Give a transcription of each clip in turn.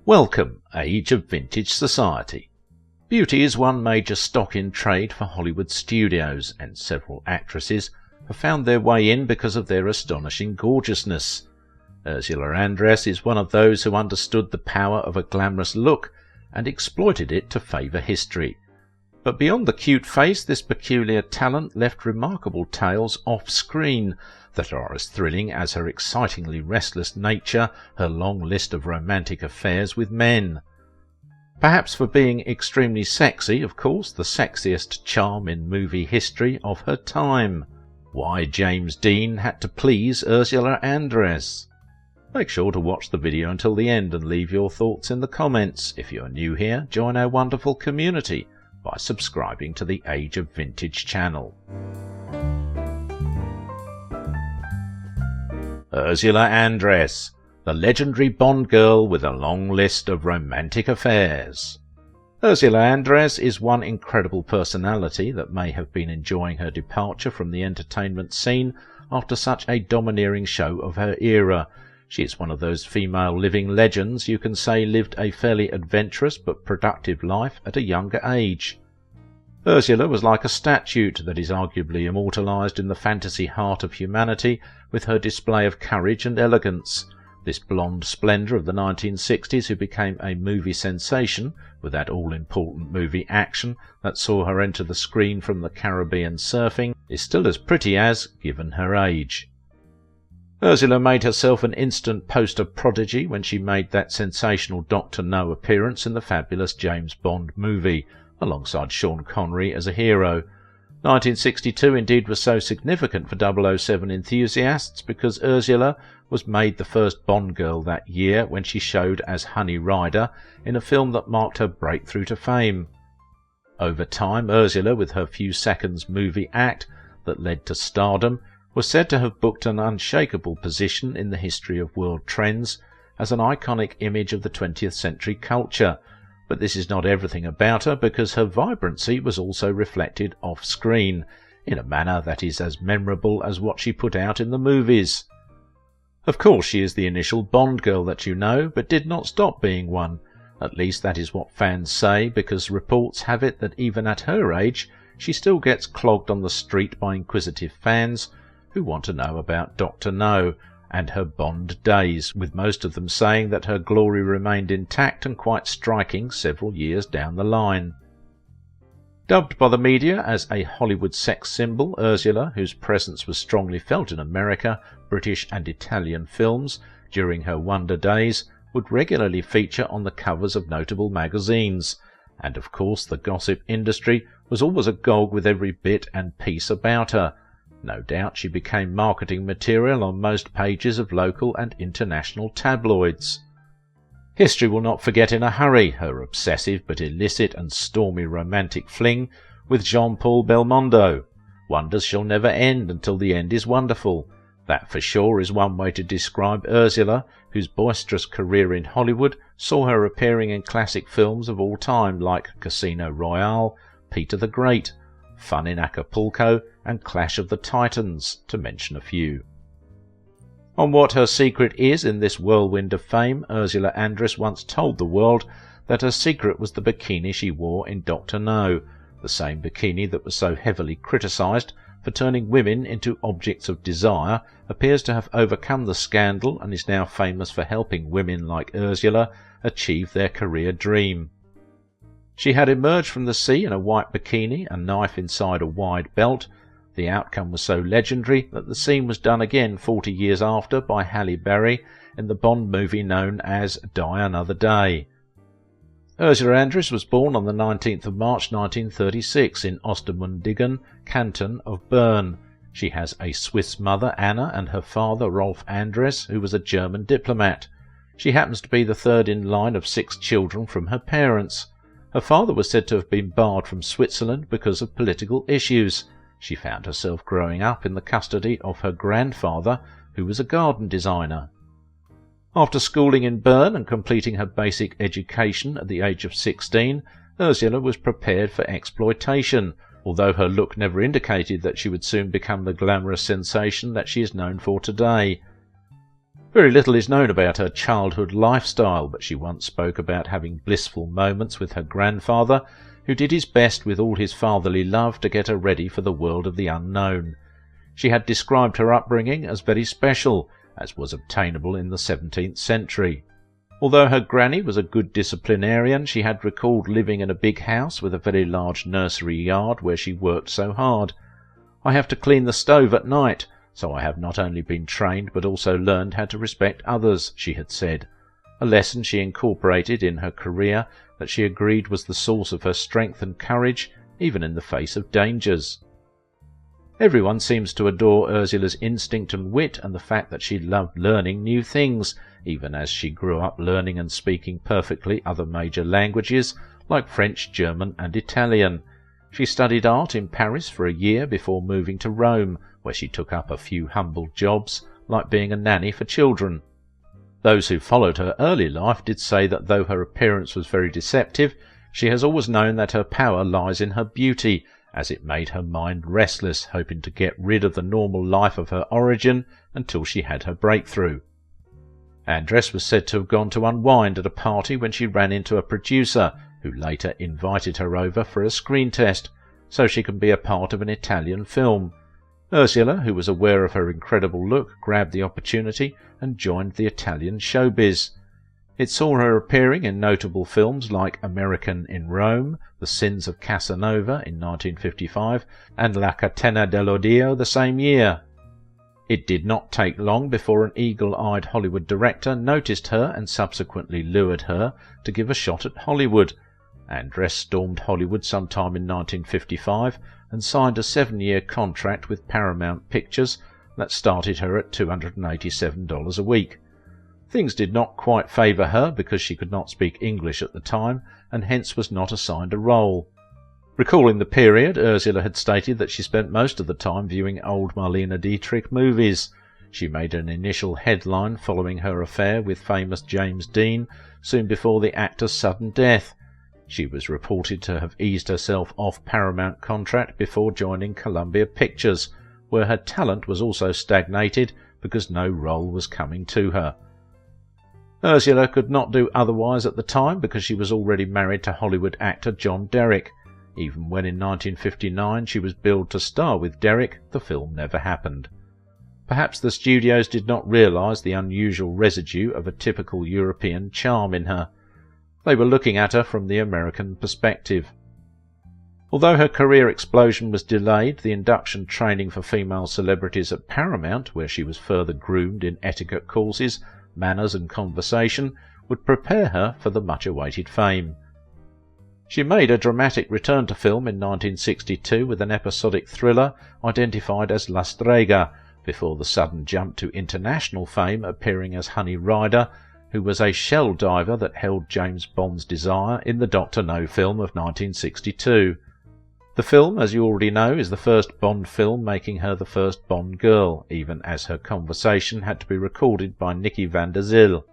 Welcome, age of vintage society. Beauty is one major stock in trade for Hollywood studios, and several actresses have found their way in because of their astonishing gorgeousness. Ursula Andress is one of those who understood the power of a glamorous look and exploited it to favour history. But beyond the cute face, this peculiar talent left remarkable tales off-screen that are as thrilling as her excitingly restless nature, her long list of romantic affairs with men. Perhaps for being extremely sexy, of course, the sexiest charm in movie history of her time. Why James Dean had to please Ursula Andress. Make sure to watch the video until the end and leave your thoughts in the comments. If you're new here, join our wonderful community by subscribing to the Age of Vintage channel. Ursula Andress, the legendary Bond girl with a long list of romantic affairs. Ursula Andress is one incredible personality that may have been enjoying her departure from the entertainment scene after such a domineering show of her era. She is one of those female living legends you can say lived a fairly adventurous but productive life at a younger age. Ursula was like a statue that is arguably immortalised in the fantasy heart of humanity with her display of courage and elegance. This blonde splendour of the 1960s who became a movie sensation with that all-important movie action that saw her enter the screen from the Caribbean surfing is still as pretty as, given her age. Ursula made herself an instant poster prodigy when she made that sensational Dr. No appearance in the fabulous James Bond movie, alongside Sean Connery as a hero. 1962 indeed was so significant for 007 enthusiasts because Ursula was made the first Bond girl that year when she showed as Honey Rider in a film that marked her breakthrough to fame. Over time, Ursula, with her few seconds movie act that led to stardom, was said to have booked an unshakable position in the history of world trends as an iconic image of the 20th century culture. But this is not everything about her, because her vibrancy was also reflected off-screen, in a manner that is as memorable as what she put out in the movies. Of course she is the initial Bond girl that you know, but did not stop being one. At least that is what fans say, because reports have it that even at her age she still gets clogged on the street by inquisitive fans who want to know about Dr. No and her Bond days, with most of them saying that her glory remained intact and quite striking several years down the line. Dubbed by the media as a Hollywood sex symbol, Ursula, whose presence was strongly felt in America, British and Italian films during her wonder days, would regularly feature on the covers of notable magazines, and of course the gossip industry was always agog with every bit and piece about her. No doubt she became marketing material on most pages of local and international tabloids. History will not forget in a hurry her obsessive but illicit and stormy romantic fling with Jean-Paul Belmondo. Wonders shall never end until the end is wonderful. That for sure is one way to describe Ursula, whose boisterous career in Hollywood saw her appearing in classic films of all time like Casino Royale, Peter the Great, Fun in Acapulco, and Clash of the Titans, to mention a few. On what her secret is in this whirlwind of fame, Ursula Andress once told the world that her secret was the bikini she wore in Dr. No, the same bikini that was so heavily criticised for turning women into objects of desire, appears to have overcome the scandal and is now famous for helping women like Ursula achieve their career dream. She had emerged from the sea in a white bikini, a knife inside a wide belt. The outcome was so legendary that the scene was done again 40 years after by Halle Berry in the Bond movie known as Die Another Day. Ursula Andress was born on the 19th of March 1936 in Ostermundigen, canton of Bern. She has a Swiss mother, Anna, and her father, Rolf Andress, who was a German diplomat. She happens to be the third in line of 6 children from her parents. Her father was said to have been barred from Switzerland because of political issues. She found herself growing up in the custody of her grandfather, who was a garden designer. After schooling in Bern and completing her basic education at the age of 16, Ursula was prepared for exploitation, although her look never indicated that she would soon become the glamorous sensation that she is known for today. Very little is known about her childhood lifestyle, but she once spoke about having blissful moments with her grandfather, who did his best with all his fatherly love to get her ready for the world of the unknown. She had described her upbringing as very special, as was obtainable in the 17th century. Although her granny was a good disciplinarian, she had recalled living in a big house with a very large nursery yard where she worked so hard. "I have to clean the stove at night, so I have not only been trained but also learned how to respect others," she had said, a lesson she incorporated in her career that she agreed was the source of her strength and courage, even in the face of dangers. Everyone seems to adore Ursula's instinct and wit and the fact that she loved learning new things, even as she grew up learning and speaking perfectly other major languages like French, German and Italian. She studied art in Paris for a year before moving to Rome, where she took up a few humble jobs, like being a nanny for children. Those who followed her early life did say that though her appearance was very deceptive, she has always known that her power lies in her beauty, as it made her mind restless, hoping to get rid of the normal life of her origin until she had her breakthrough. Andress was said to have gone to unwind at a party when she ran into a producer, who later invited her over for a screen test, so she can be a part of an Italian film. Ursula, who was aware of her incredible look, grabbed the opportunity and joined the Italian showbiz. It saw her appearing in notable films like American in Rome, The Sins of Casanova in 1955, and La Catena dell'Odio the same year. It did not take long before an eagle-eyed Hollywood director noticed her and subsequently lured her to give a shot at Hollywood. Andress stormed Hollywood sometime in 1955 and signed a 7-year contract with Paramount Pictures that started her at $287 a week. Things did not quite favour her because she could not speak English at the time and hence was not assigned a role. Recalling the period, Ursula had stated that she spent most of the time viewing old Marlene Dietrich movies. She made an initial headline following her affair with famous James Dean soon before the actor's sudden death. She was reported to have eased herself off Paramount contract before joining Columbia Pictures, where her talent was also stagnated because no role was coming to her. Ursula could not do otherwise at the time because she was already married to Hollywood actor John Derek. Even when in 1959 she was billed to star with Derek, the film never happened. Perhaps the studios did not realise the unusual residue of a typical European charm in her. They were looking at her from the American perspective. Although her career explosion was delayed, the induction training for female celebrities at Paramount, where she was further groomed in etiquette courses, manners and conversation, would prepare her for the much-awaited fame. She made a dramatic return to film in 1962 with an episodic thriller identified as La Strega, before the sudden jump to international fame appearing as Honey Rider, who was a shell diver that held James Bond's desire in the Dr. No film of 1962. The film, as you already know, is the first Bond film, making her the first Bond girl, even as her conversation had to be recorded by Nicky van der Zyl.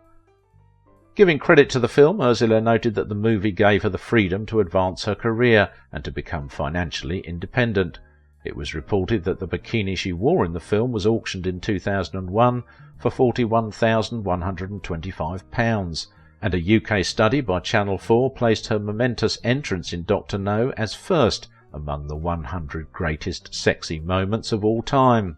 Giving credit to the film, Ursula noted that the movie gave her the freedom to advance her career and to become financially independent. It was reported that the bikini she wore in the film was auctioned in 2001 for £41,125, and a UK study by Channel 4 placed her momentous entrance in Dr. No as first among the 100 greatest sexy moments of all time.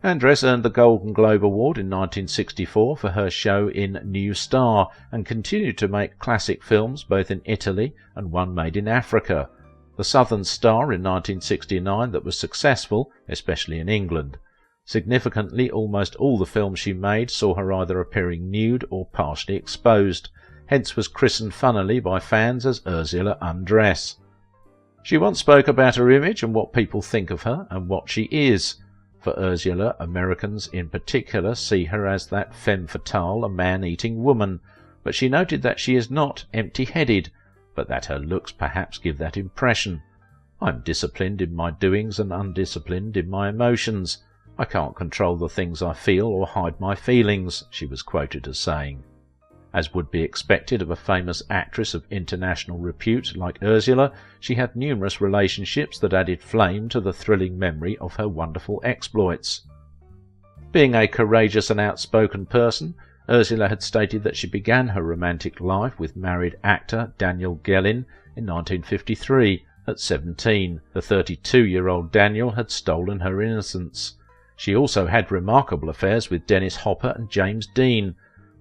Andress earned the Golden Globe Award in 1964 for her show in New Star and continued to make classic films both in Italy and one made in Africa. The Southern Star in 1969 that was successful, especially in England. Significantly, almost all the films she made saw her either appearing nude or partially exposed, hence was christened funnily by fans as Ursula Andress. She once spoke about her image and what people think of her and what she is. For Ursula, Americans in particular see her as that femme fatale, a man-eating woman, but she noted that she is not empty-headed, but that her looks perhaps give that impression. "I'm disciplined in my doings and undisciplined in my emotions. I can't control the things I feel or hide my feelings," she was quoted as saying. As would be expected of a famous actress of international repute like Ursula, she had numerous relationships that added flame to the thrilling memory of her wonderful exploits. Being a courageous and outspoken person, Ursula had stated that she began her romantic life with married actor Daniel Gellin in 1953. At 17, the 32-year-old Daniel had stolen her innocence. She also had remarkable affairs with Dennis Hopper and James Dean,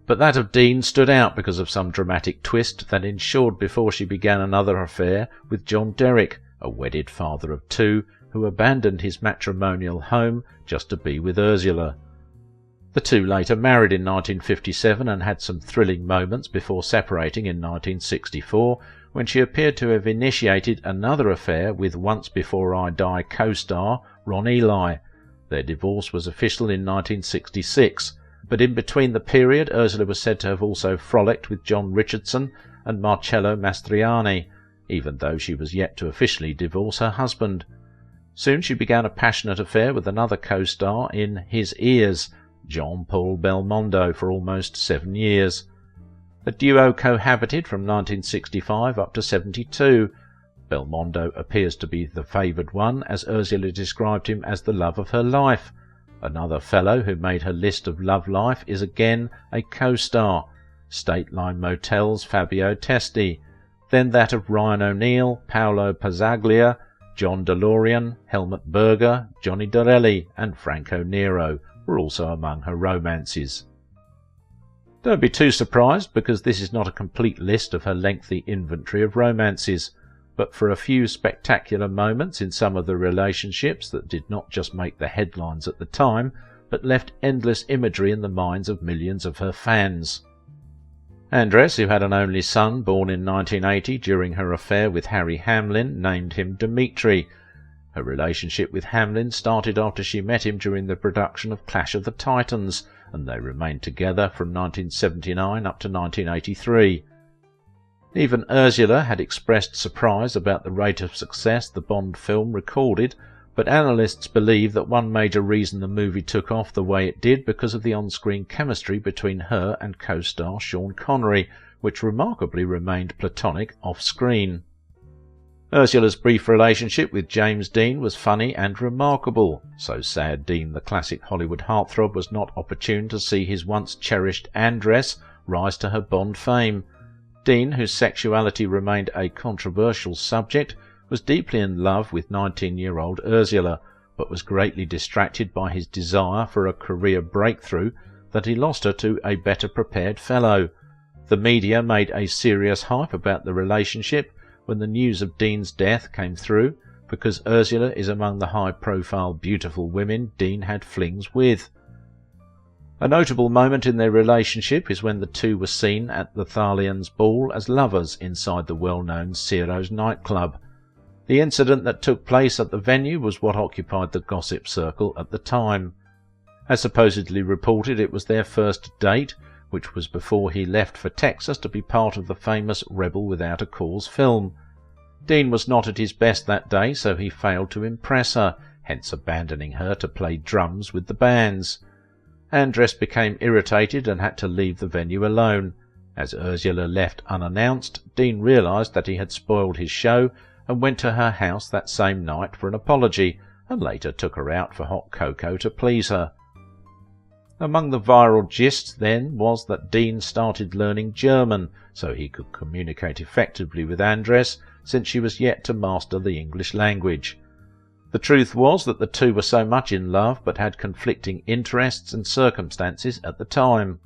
but that of Dean stood out because of some dramatic twist that ensued before she began another affair with John Derrick, a wedded father of two, who abandoned his matrimonial home just to be with Ursula. The two later married in 1957 and had some thrilling moments before separating in 1964, when she appeared to have initiated another affair with Once Before I Die co-star Ron Ely. Their divorce was official in 1966, but in between the period Ursula was said to have also frolicked with John Richardson and Marcello Mastroianni, even though she was yet to officially divorce her husband. Soon she began a passionate affair with another co-star in His Ears, Jean-Paul Belmondo, for almost 7 years. The duo cohabited from 1965 up to 72. Belmondo appears to be the favoured one, as Ursula described him as the love of her life. Another fellow who made her list of love life is again a co-star, State Line Motel's Fabio Testi, then that of Ryan O'Neill, Paolo Pazzaglia, John DeLorean, Helmut Berger, Johnny Dorelli and Franco Nero were also among her romances. Don't be too surprised, because this is not a complete list of her lengthy inventory of romances, but for a few spectacular moments in some of the relationships that did not just make the headlines at the time, but left endless imagery in the minds of millions of her fans. Andress, who had an only son born in 1980 during her affair with Harry Hamlin, named him Dmitri. Her relationship with Hamlin started after she met him during the production of Clash of the Titans, and they remained together from 1979 up to 1983. Even Ursula had expressed surprise about the rate of success the Bond film recorded, but analysts believe that one major reason the movie took off the way it did because of the on-screen chemistry between her and co-star Sean Connery, which remarkably remained platonic off-screen. Ursula's brief relationship with James Dean was funny and remarkable. So sad Dean, the classic Hollywood heartthrob, was not opportune to see his once-cherished Andress rise to her Bond fame. Dean, whose sexuality remained a controversial subject, was deeply in love with 19-year-old Ursula, but was greatly distracted by his desire for a career breakthrough that he lost her to a better-prepared fellow. The media made a serious hype about the relationship when the news of Dean's death came through, because Ursula is among the high-profile beautiful women Dean had flings with. A notable moment in their relationship is when the two were seen at the Thalians ball as lovers inside the well-known Ciro's nightclub. The incident that took place at the venue was what occupied the gossip circle at the time. As supposedly reported, it was their first date, which was before he left for Texas to be part of the famous Rebel Without a Cause film. Dean was not at his best that day, so he failed to impress her, hence abandoning her to play drums with the bands. Andress became irritated and had to leave the venue alone. As Ursula left unannounced, Dean realized that he had spoiled his show and went to her house that same night for an apology, and later took her out for hot cocoa to please her. Among the viral gists then was that Dean started learning German so he could communicate effectively with Andress, since she was yet to master the English language. The truth was that the two were so much in love but had conflicting interests and circumstances at the time.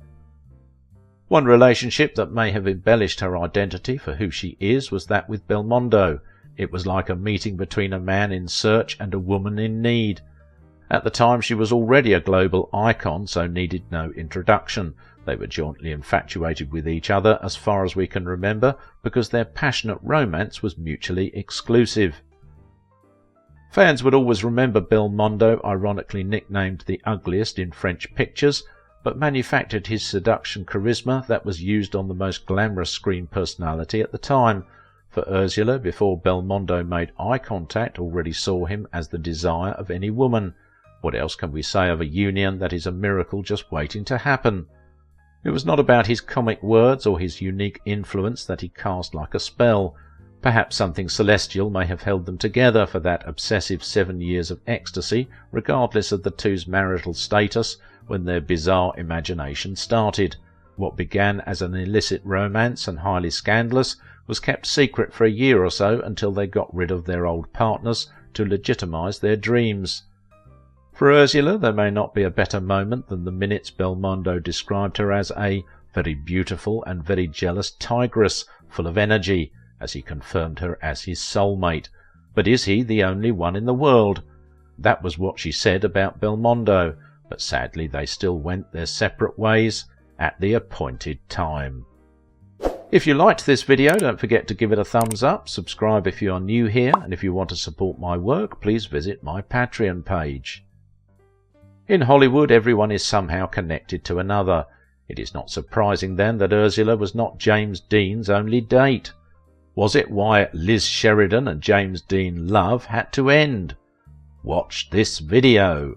One relationship that may have embellished her identity for who she is was that with Belmondo. It was like a meeting between a man in search and a woman in need. At the time she was already a global icon, so needed no introduction. They were jointly infatuated with each other as far as we can remember, because their passionate romance was mutually exclusive. Fans would always remember Belmondo, ironically nicknamed the ugliest in French pictures, but manufactured his seduction charisma that was used on the most glamorous screen personality at the time. For Ursula, before Belmondo made eye contact, already saw him as the desire of any woman. What else can we say of a union that is a miracle just waiting to happen? It was not about his comic words or his unique influence that he cast like a spell. Perhaps something celestial may have held them together for that obsessive 7 years of ecstasy, regardless of the two's marital status when their bizarre imagination started. What began as an illicit romance and highly scandalous was kept secret for a year or so until they got rid of their old partners to legitimize their dreams. For Ursula, there may not be a better moment than the minutes Belmondo described her as a very beautiful and very jealous tigress, full of energy, as he confirmed her as his soulmate. But is he the only one in the world? That was what she said about Belmondo, but sadly they still went their separate ways at the appointed time. If you liked this video, don't forget to give it a thumbs up, subscribe if you are new here, and if you want to support my work, please visit my Patreon page. In Hollywood, everyone is somehow connected to another. It is not surprising then that Ursula was not James Dean's only date. Was it why Liz Sheridan and James Dean love had to end? Watch this video.